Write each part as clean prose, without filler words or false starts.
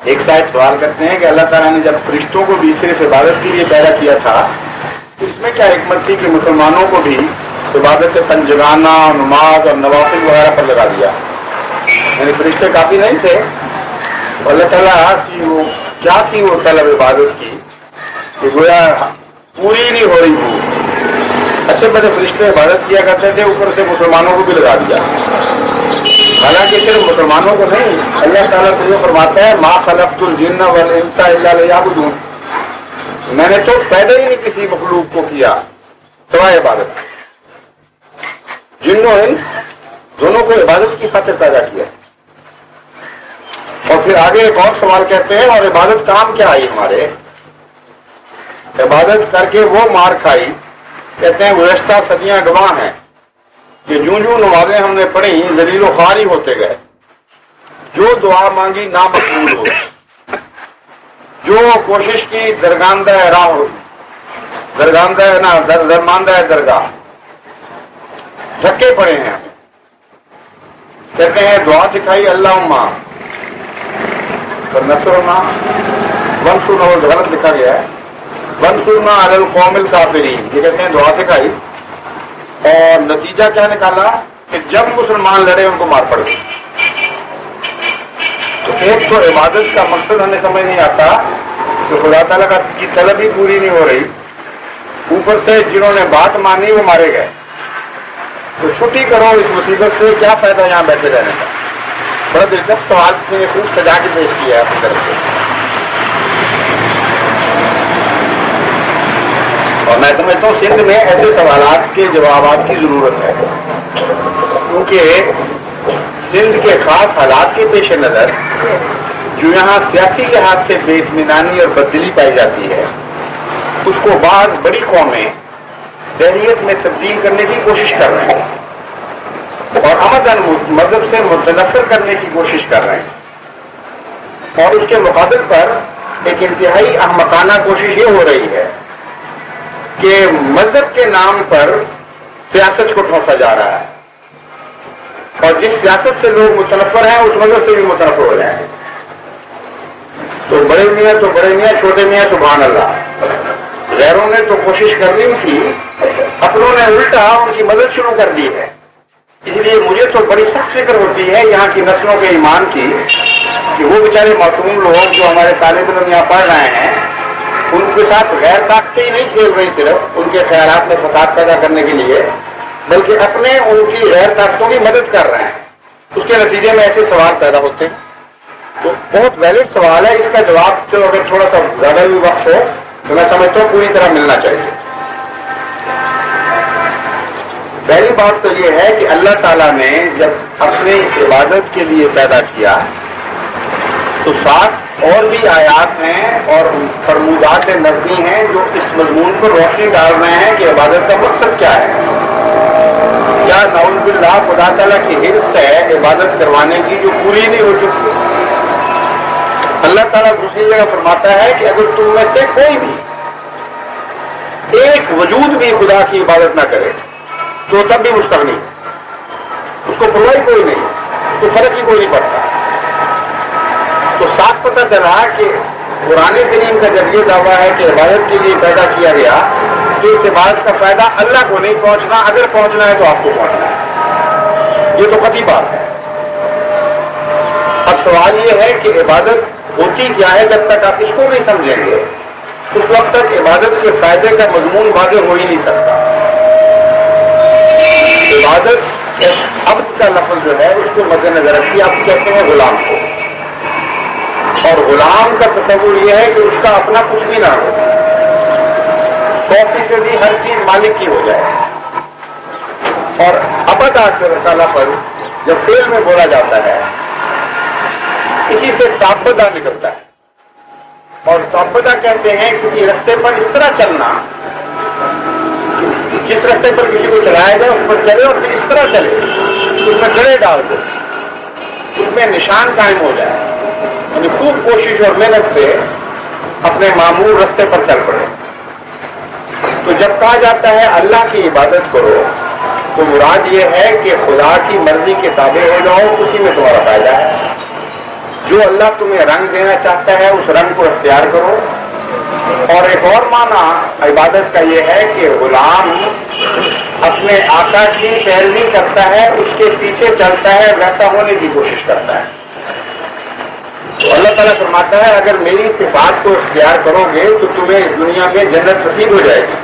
ایک صاحب سوال کرتے ہیں کہ اللہ تعالیٰ نے جب فرشتوں کو بھی صرف عبادت کے لیے پیدا کیا تھا تو اس میں کیا حکمت تھی کہ مسلمانوں کو بھی عبادت پنجگانہ نماز اور نوافل وغیرہ پر لگا دیا؟ یعنی فرشتے کافی نہیں تھے؟ اللہ تعالیٰ کی وہ کیا تھی وہ طلب عبادت کی کہ گویا پوری نہیں ہو رہی تھی؟ اچھے بڑے فرشتے عبادت کیا کرتے تھے، اوپر سے مسلمانوں کو بھی لگا دیا۔ حالانکہ صرف مسلمانوں کو نہیں، اللہ تعالیٰ تو یہ فرماتا ہے ما خلقت الجن والانس الا لیعبدون، میں نے تو پیدا ہی نہیں کسی مخلوق کو کیا سوائے عبادت۔ جن و انس دونوں کو عبادت کی خاطر پیدا کیا۔ اور پھر آگے ایک اور سوال کہتے ہیں اور عبادت کام کیا آئی ہمارے؟ عبادت کر کے وہ مار کھائی، کہتے ہیں گزشتہ صدیاں گواہ ہیں کہ جوں جوں نمازیں ہم نے پڑھی ذلیل و خواری ہوتے گئے، جو دعا مانگی نامقبول ہو، جو کوشش کی درگاندہ راہ ہو، درماندہ درگاہ، دھکے پڑے ہیں۔ کہتے ہیں دعا سکھائی اللہم نصرنا ونصرنا، غلط لکھا گیا ہے ونصرنا علی القوم الکافرین، یہ کہتے ہیں دعا سکھائی اور نتیجہ کیا نکالا کہ جب مسلمان لڑے ان کو مار پڑ گئی۔ تو ایک تو عبادت کا مقصد ہمیں سمجھ نہیں آتا کہ خدا تعالیٰ کی طلب ہی پوری نہیں ہو رہی، اوپر سے جنہوں نے بات مانی وہ مارے گئے۔ تو چھٹی کرو اس مصیبت سے، کیا فائدہ یہاں بیٹھے رہنے کا؟ بڑا دلچسپ سوال کسی نے خوب سجا کے پیش کیا ہے اپنی طرف سے، اور میں سمجھتا ہوں سندھ میں ایسے سوالات کے جوابات کی ضرورت ہے، کیونکہ سندھ کے خاص حالات کے پیش نظر جو یہاں سیاسی لحاظ سے بے اطمینانی اور بددلی پائی جاتی ہے، اس کو بعض بڑی قومیں دہریت میں تبدیل کرنے کی کوشش کر رہے ہیں اور عمداً مذہب سے متنفر کرنے کی کوشش کر رہے ہیں، اور اس کے مقابل پر ایک انتہائی احمقانہ کوشش یہ ہو رہی ہے کہ مذہب کے نام پر سیاست کو ٹھونسا جا رہا ہے، اور جس سیاست سے لوگ متنفر ہیں اس مذہب سے بھی متنفر ہو رہے ہیں۔ تو بڑے میاں چھوٹے میاں سبحان اللہ، غیروں نے تو کوشش کرنی تھی، اپنوں نے الٹا ان کی مدد شروع کر دی ہے۔ اس لیے مجھے تو بڑی سخت فکر ہوتی ہے یہاں کی نسلوں کے ایمان کی، کہ وہ بیچارے معصوم لوگ جو ہمارے طالب علم یہاں پڑھ رہے ہیں، ان کے ساتھ غیر طاقتیں ہی نہیں کھیل رہی صرف ان کے خیالات میں فساد پیدا کرنے کے لیے، بلکہ اپنے ان کی غیر طاقتوں کی مدد کر رہے ہیں۔ اس کے نتیجے میں ایسے سوال پیدا ہوتے ہیں۔ تو بہت ویلڈ سوال ہے، اس کا جواب چلو اگر تھوڑا سا زیادہ بھی وقت ہو تو میں سمجھتا ہوں پوری طرح ملنا چاہیے۔ پہلی بات تو یہ ہے کہ اللہ تعالیٰ نے جب اپنے عبادت کے لیے پیدا کیا تو ساتھ اور بھی آیات ہیں اور فرمودات نظمی ہیں جو اس مضمون پر روشنی ڈال رہے ہیں کہ عبادت کا مقصد کیا ہے۔ کیا نعوذ باللہ خدا تعالیٰ کی حرص ہے عبادت کروانے کی جو پوری نہیں ہو چکی؟ اللہ تعالیٰ دوسری جگہ فرماتا ہے کہ اگر تم میں سے کوئی بھی ایک وجود بھی خدا کی عبادت نہ کرے تو تب بھی مستغنی، اس کو پرواہ کوئی نہیں، تو فرق ہی کوئی نہیں پڑتا۔ تو صاف پتہ چلا کہ قرآن کریم کا جب یہ دعویٰ ہے کہ عبادت کے لیے پیدا کیا گیا تو اس عبادت کا فائدہ اللہ کو نہیں پہنچنا، اگر پہنچنا ہے تو آپ کو پہنچنا ہے، یہ تو قطعی بات ہے۔ اب سوال یہ ہے کہ عبادت ہوتی کیا ہے؟ جب تک آپ اس کو نہیں سمجھیں گے اس وقت تک عبادت کے فائدے کا مضمون واضح ہو ہی نہیں سکتا۔ عبادت عبد کا لفظ جو ہے اس کو مد نظر رکھیے، آپ کہتے ہیں غلام کو، اور غلام کا تصور یہ ہے کہ اس کا اپنا کچھ بھی نہ ہو، 100% ہر چیز مالک کی ہو جائے۔ اور عبد کا لفظ جب فعل میں بولا جاتا ہے اسی سے تعبدہ نکلتا ہے، اور تعبدہ کہتے ہیں کسی رستے پر اس طرح چلنا، جس رستے پر کسی کو چلایا جائے اس پر چلے اور پھر اس طرح چلے، اس میں گڑے ڈال دو، اس میں نشان قائم ہو جائے، یعنی خوب کوشش اور محنت سے اپنے معمول رستے پر چل پڑے۔ تو جب کہا جاتا ہے اللہ کی عبادت کرو تو مراد یہ ہے کہ خدا کی مرضی کے تابع ہو جاؤ، اسی میں تمہارا فائدہ ہے۔ جو اللہ تمہیں رنگ دینا چاہتا ہے اس رنگ کو اختیار کرو. اور ایک اور معنی عبادت کا یہ ہے کہ غلام اپنے آقا کی پیروی کرتا ہے، اس کے پیچھے چلتا ہے، ویسا ہونے کی کوشش کرتا ہے. تو اللہ تعالیٰ فرماتا ہے اگر میری صفات کو اختیار کرو گے تو تمہیں اس دنیا میں جنت نصیب ہو جائے گی.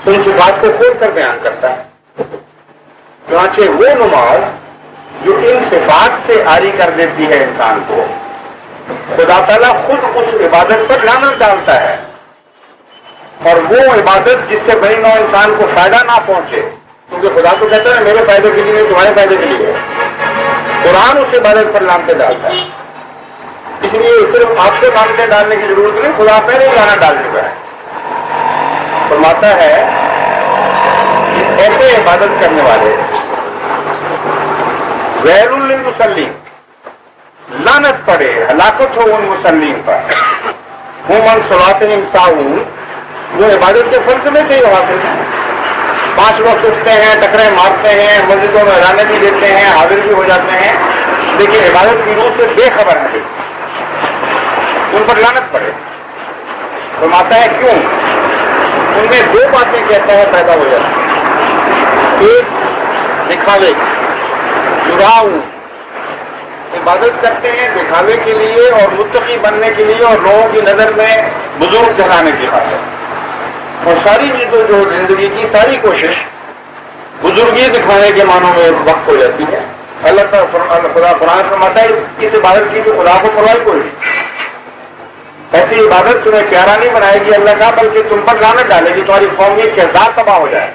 تو ان صفات کو کھول کر بیان کرتا ہے. چنانچہ وہ نماز جو ان صفات سے عاری کر دیتی ہے انسان کو، خدا تعالیٰ خود اس عبادت پر لعنت ڈالتا ہے. اور وہ عبادت جس سے بڑی نو انسان کو فائدہ نہ پہنچے، کیونکہ خدا تو کہتا ہے میرے فائدے کے لیے نہیں، تمہارے فائدے کے لیے. قرآن اس عبادت پر لعنتیں ڈالتا ہے. اس لیے صرف آپ کو لعنتیں ڈالنے کی ضرورت نہیں، خدا پہلے ہی لعنت ڈال چکا ہے. فرماتا ہے کہ ایسے عبادت کرنے والے ویل للمصلین، لعنت پڑے، ہلاکت ہو ان مسلمین پر. ہم عن صلاتہم ساہون، وہ عبادت کے فرض میں سے ہی حاصل ہیں. 5 وقت اٹھتے ہیں، ٹکرے مارتے ہیں، مسجدوں میں اذانیں بھی دیتے ہیں، حاضر بھی ہو جاتے ہیں، لیکن عبادت کی روح سے بے خبر ہے. ان پر لعنت پڑے. فرماتا ہے کیوں؟ ان میں 2 باتیں کہتا ہے پیدا ہو جاتی ہیں. ایک دکھاوے، جراؤ، عبادت کرتے ہیں دکھاوے کے لیے اور متقی بننے کے لیے اور لوگوں کی نظر میں بزرگ کہلانے کی خاطر. اور ساری چیزوں جو زندگی کی ساری کوشش بزرگی دکھانے کے معنوں میں وقت ہو جاتی ہے. اللہ خدا قرآن فرماتا ہے اس عبادت کی جو خدا کو پرواہ کوئی نہیں. ایسی عبادت تمہیں پیارا نہیں بنائے گی اللہ کا، بلکہ تم پر لعنت ڈالے گی، تمہاری قوم کی کردار تباہ ہو جائے.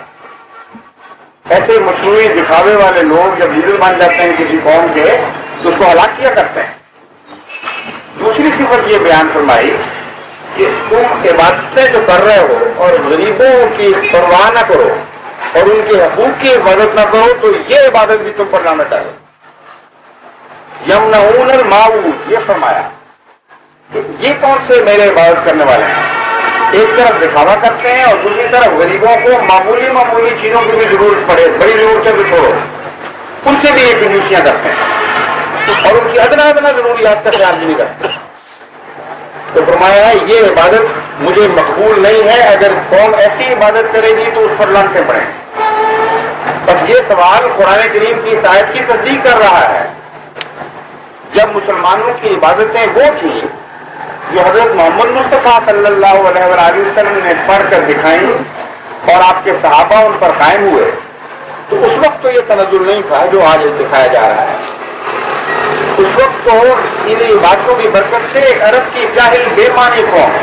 ایسے مصنوعی دکھاوے والے لوگ جب لیڈر بن جاتے ہیں کسی قوم کے تو اس کو ہلاک کیا کرتے ہیں. دوسری صفت یہ بیان فرمائی کہ تم عبادتیں جو کر رہے ہو اور غریبوں کی پرواہ نہ کرو اور ان کے حقوق کی عبادت نہ کرو تو یہ عبادت بھی تم پر لعنت ڈالے. یمنعون الماعون، یہ فرمایا کہ یہ کون سے میرے عبادت کرنے والے ہیں؟ ایک طرف دکھاوا کرتے ہیں اور دوسری طرف غریبوں کو معمولی چیزوں کی بھی ضرورت پڑے، بڑی ضرورتیں بھی چھوڑو، ان سے بھی یہ کنجوسیاں کرتے ہیں اور ان کی ادنا ضروریات کا خیال بھی نہیں کرتے. تو فرمایا ہے یہ عبادت مجھے مقبول نہیں ہے. اگر قوم ایسی عبادت کرے گی تو اس پر لعنتیں پڑیں. بس یہ سوال قرآن کریم کی اس آیت کی تصدیق کر رہا ہے. جب مسلمانوں کی عبادتیں وہ تھیں جو حضرت محمد مصطفیٰ صلی اللہ علیہ وآلہ وسلم نے پڑھ کر دکھائیں اور آپ کے صحابہ ان پر قائم ہوئے، تو اس وقت تو یہ تنزل نہیں تھا جو آج دکھایا جا رہا ہے. اس وقت تو ان باتوں کی برکت سے ایک عرب کی جاہل بے معنی قوم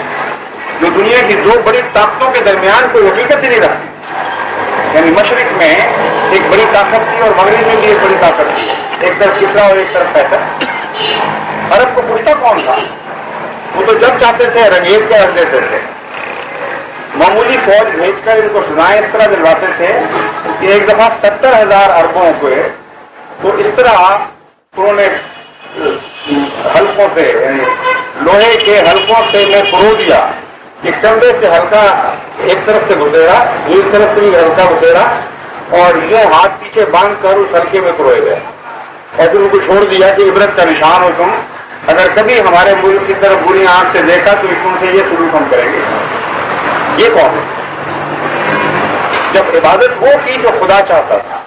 جو دنیا کی 2 بڑی طاقتوں کے درمیان کوئی حقیقت ہی نہیں رکھتی، یعنی مشرق میں ایک بڑی طاقت تھی اور مغرب میں بھی ایک بڑی طاقت تھی، ایک طرف کسرا اور ایک طرف پیسہ. عرب کو پوچھتا کون تھا؟ وہ تو جب چاہتے تھے رنگیز کے رکھ دیتے تھے. معمولی فوج بھیج کر ان کو سنائے اس طرح دلواتے تھے کہ ایک دفعہ 70,000 عربوں کو تو اس طرح انہوں نے حلقوں سے، یعنی لوہے کے حلقوں سے میں پرو دیا کہ کندھے سے ہلکا ایک طرف سے گزرا، ایک طرف سے بھی ہلکا گزرا اور یہ ہاتھ پیچھے باندھ کر اس ہلکے میں پروئے گئے. ایسے ان کو چھوڑ دیا کہ عبرت کا نشان ہو تم، اگر کبھی ہمارے ملک کی طرف بری آنکھ سے دیکھا تو ان سے یہ سلوک ہم کریں گے. یہ کون ہے؟ جب عبادت وہ کی جو خدا چاہتا تھا،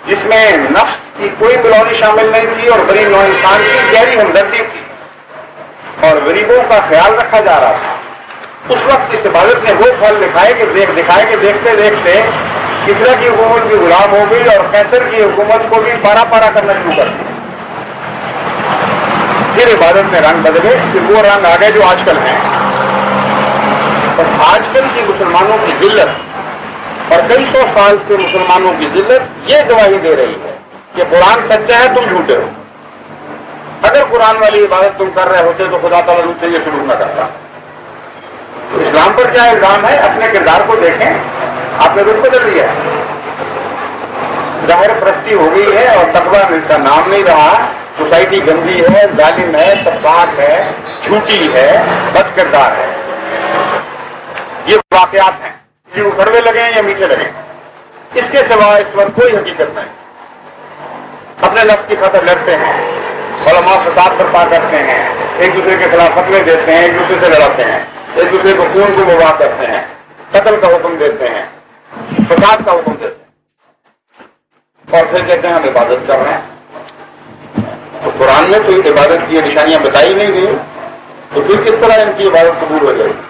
جس میں نفس کی کوئی بلونی شامل نہیں تھی اور بڑی نو انسان کی گہری ہمدردی تھی اور غریبوں کا خیال رکھا جا رہا تھا، اس وقت اس عبادت نے وہ پھل دکھائے کہ دیکھتے دیکھتے کسرا کی حکومت بھی غلام ہو گئی اور قیصر کی حکومت کو بھی پارا کرنا شروع کر دیا. پھر عبادت میں رنگ بدلے، پھر وہ رنگ آ گئے جو آج کل ہیں. اور آج کل کی مسلمانوں کی ذلت اور کئی 100 سال سے مسلمانوں کی ذلت یہ گواہی دے رہی ہے کہ قرآن سچا ہے، تم جھوٹے ہو. اگر قرآن والی عبادت تم کر رہے ہوتے تو خدا تعالیٰ تم سے یہ شروع نہ کرتا. تو اسلام پر کیا الزام ہے؟ اپنے کردار کو دیکھیں، آپ نے رخ بدل لیا ہے، ظاہر پرستی ہو گئی ہے اور تقویٰ کا نام نہیں رہا. سوسائٹی گندی ہے، ظالم ہے، تباہ ہے، جھوٹی ہے، بد کردار ہے. یہ واقعات ہیں، یہ اکڑوے لگے یا میٹھے لگے، اس کے سوا اس وقت کوئی حقیقت نہیں. اپنے لفظ کی خاطر لڑتے ہیں، علماء فساد برپا کرتے ہیں، ایک دوسرے کے خلاف فتوے دیتے ہیں، ایک دوسرے سے لڑاتے ہیں، ایک دوسرے کو خون کو مباح کرتے ہیں، قتل کا حکم دیتے ہیں، فساد کا حکم دیتے ہیں، اور پھر کہتے ہیں ہم عبادت کر رہے ہیں۔ تو قرآن میں تو عبادت کی نشانیاں بتائی نہیں گئی، تو پھر کس طرح ان کی عبادت قبول ہو جائے گی؟